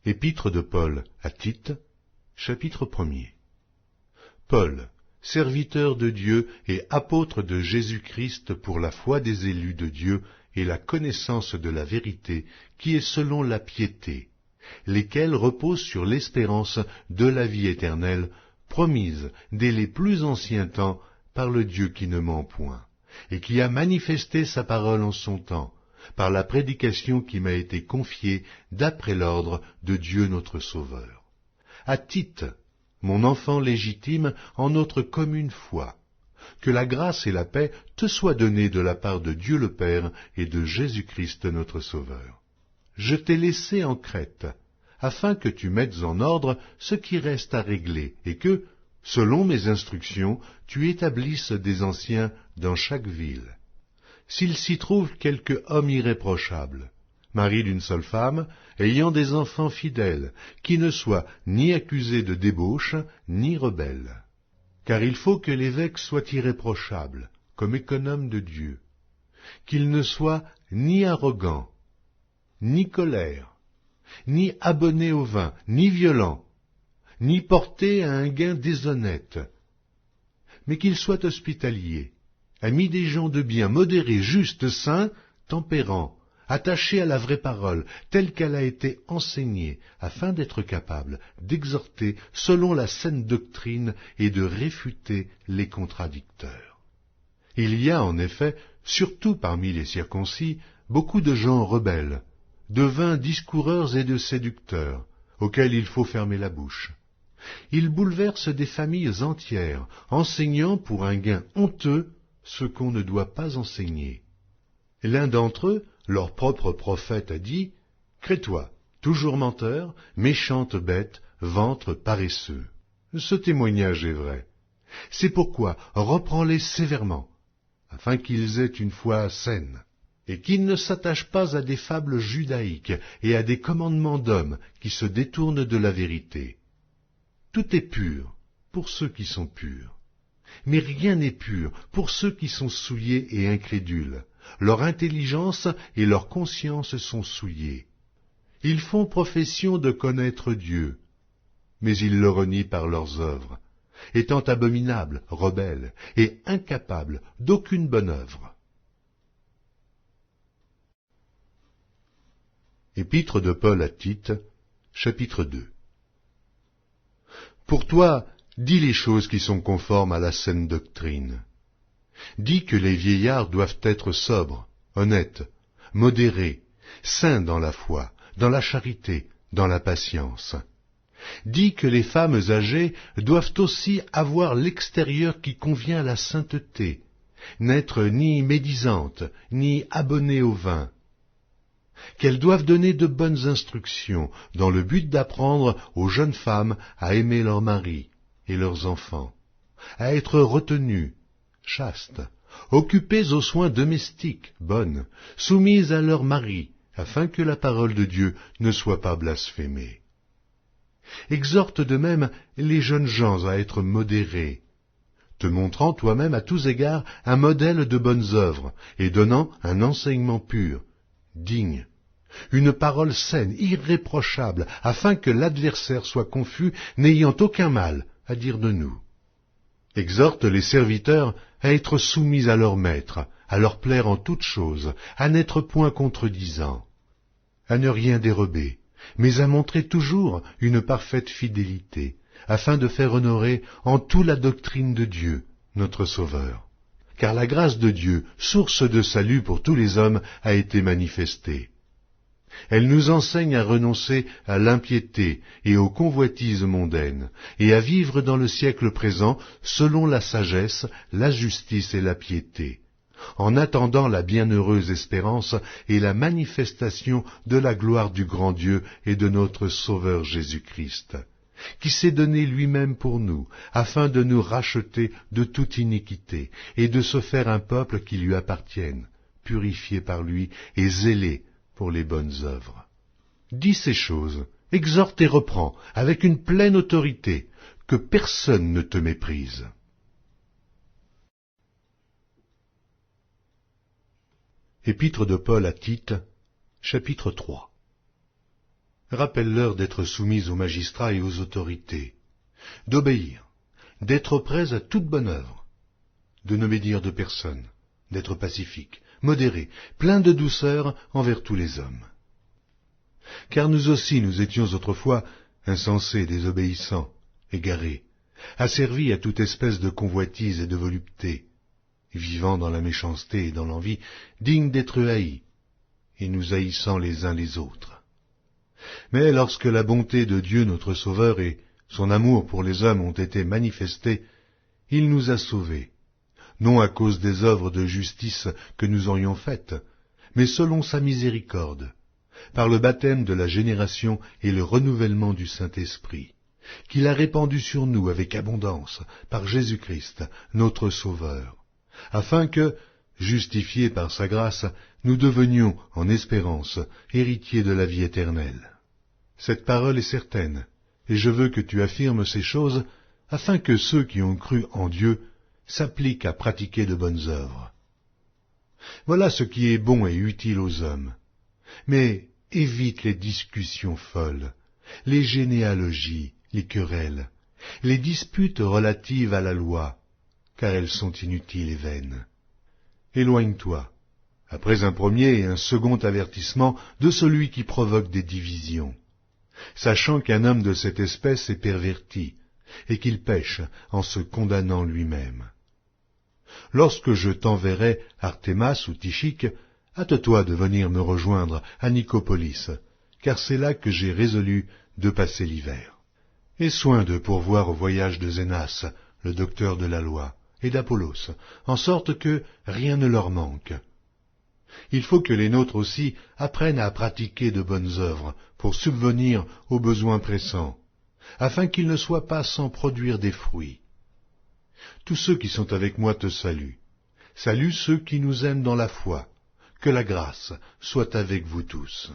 Épître de Paul à Tite, chapitre 1er. Paul, serviteur de Dieu et apôtre de Jésus-Christ pour la foi des élus de Dieu et la connaissance de la vérité qui est selon la piété, lesquels reposent sur l'espérance de la vie éternelle, promise dès les plus anciens temps par le Dieu qui ne ment point, et qui a manifesté sa parole en son temps, par la prédication qui m'a été confiée d'après l'ordre de Dieu notre Sauveur. À Tite, mon enfant légitime en notre commune foi, que la grâce et la paix te soient données de la part de Dieu le Père et de Jésus-Christ notre Sauveur. Je t'ai laissé en Crète, afin que tu mettes en ordre ce qui reste à régler, et que, selon mes instructions, tu établisses des anciens dans chaque ville. S'il s'y trouve quelque homme irréprochable, mari d'une seule femme, ayant des enfants fidèles, qui ne soit ni accusé de débauche, ni rebelle. Car il faut que l'évêque soit irréprochable, comme économe de Dieu, qu'il ne soit ni arrogant, ni colère, ni abonné au vin, ni violent, ni porté à un gain déshonnête, mais qu'il soit hospitalier, ami des gens de bien, modéré, juste, saint, tempérant, attaché à la vraie parole, telle qu'elle a été enseignée, afin d'être capable d'exhorter selon la saine doctrine et de réfuter les contradicteurs. Il y a en effet, surtout parmi les circoncis, beaucoup de gens rebelles, de vains discoureurs et de séducteurs, auxquels il faut fermer la bouche. Ils bouleversent des familles entières, enseignant pour un gain honteux ce qu'on ne doit pas enseigner. L'un d'entre eux, leur propre prophète, a dit « Crée-toi, toujours menteur, méchante bête, ventre paresseux ». Ce témoignage est vrai. C'est pourquoi reprends-les sévèrement, afin qu'ils aient une foi saine, et qu'ils ne s'attachent pas à des fables judaïques et à des commandements d'hommes qui se détournent de la vérité. Tout est pur pour ceux qui sont purs. Mais rien n'est pur pour ceux qui sont souillés et incrédules. Leur intelligence et leur conscience sont souillées. Ils font profession de connaître Dieu, mais ils le renient par leurs œuvres, étant abominables, rebelles et incapables d'aucune bonne œuvre. Épître de Paul à Tite, chapitre 2. Pour toi, dis les choses qui sont conformes à la saine doctrine. Dis que les vieillards doivent être sobres, honnêtes, modérés, saints dans la foi, dans la charité, dans la patience. Dis que les femmes âgées doivent aussi avoir l'extérieur qui convient à la sainteté, n'être ni médisantes, ni abonnées au vin. Qu'elles doivent donner de bonnes instructions, dans le but d'apprendre aux jeunes femmes à aimer leurs maris et leurs enfants, à être retenues, chastes, occupées aux soins domestiques, bonnes, soumises à leurs maris, afin que la parole de Dieu ne soit pas blasphémée. Exhorte de même les jeunes gens à être modérés, te montrant toi-même à tous égards un modèle de bonnes œuvres, et donnant un enseignement pur, digne, une parole saine, irréprochable, afin que l'adversaire soit confus, n'ayant aucun mal à dire de nous. Exhorte les serviteurs à être soumis à leur maître, à leur plaire en toutes choses, à n'être point contredisants, à ne rien dérober, mais à montrer toujours une parfaite fidélité, afin de faire honorer en tout la doctrine de Dieu, notre Sauveur. Car la grâce de Dieu, source de salut pour tous les hommes, a été manifestée. Elle nous enseigne à renoncer à l'impiété et aux convoitises mondaines, et à vivre dans le siècle présent selon la sagesse, la justice et la piété, en attendant la bienheureuse espérance et la manifestation de la gloire du grand Dieu et de notre Sauveur Jésus-Christ, qui s'est donné lui-même pour nous, afin de nous racheter de toute iniquité, et de se faire un peuple qui lui appartienne, purifié par lui et zélé pour les bonnes œuvres. Dis ces choses, exhorte et reprends, avec une pleine autorité, que personne ne te méprise. Épître de Paul à Tite, chapitre 3. Rappelle-leur d'être soumises aux magistrats et aux autorités, d'obéir, d'être prêts à toute bonne œuvre, de ne médire de personne, d'être pacifiques, modérés, pleins de douceur envers tous les hommes. Car nous aussi nous étions autrefois insensés, désobéissants, égarés, asservis à toute espèce de convoitise et de volupté, vivant dans la méchanceté et dans l'envie, dignes d'être haïs, et nous haïssant les uns les autres. Mais lorsque la bonté de Dieu notre Sauveur et son amour pour les hommes ont été manifestés, il nous a sauvés, non à cause des œuvres de justice que nous aurions faites, mais selon sa miséricorde, par le baptême de la génération et le renouvellement du Saint-Esprit, qu'il a répandu sur nous avec abondance par Jésus-Christ, notre Sauveur, afin que, justifiés par sa grâce, nous devenions, en espérance, héritiers de la vie éternelle. Cette parole est certaine, et je veux que tu affirmes ces choses, afin que ceux qui ont cru en Dieu s'appliquent à pratiquer de bonnes œuvres. Voilà ce qui est bon et utile aux hommes. Mais évite les discussions folles, les généalogies, les querelles, les disputes relatives à la loi, car elles sont inutiles et vaines. Éloigne-toi, après un premier et un second avertissement, de celui qui provoque des divisions, sachant qu'un homme de cette espèce est perverti, et qu'il pêche en se condamnant lui-même. Lorsque je t'enverrai Artémas ou Tychique, hâte-toi de venir me rejoindre à Nicopolis, car c'est là que j'ai résolu de passer l'hiver. Aie soin de pourvoir au voyage de Zénas, le docteur de la loi, et d'Apollos, en sorte que rien ne leur manque. Il faut que les nôtres aussi apprennent à pratiquer de bonnes œuvres pour subvenir aux besoins pressants, afin qu'ils ne soient pas sans produire des fruits. Tous ceux qui sont avec moi te saluent. Salue ceux qui nous aiment dans la foi. Que la grâce soit avec vous tous.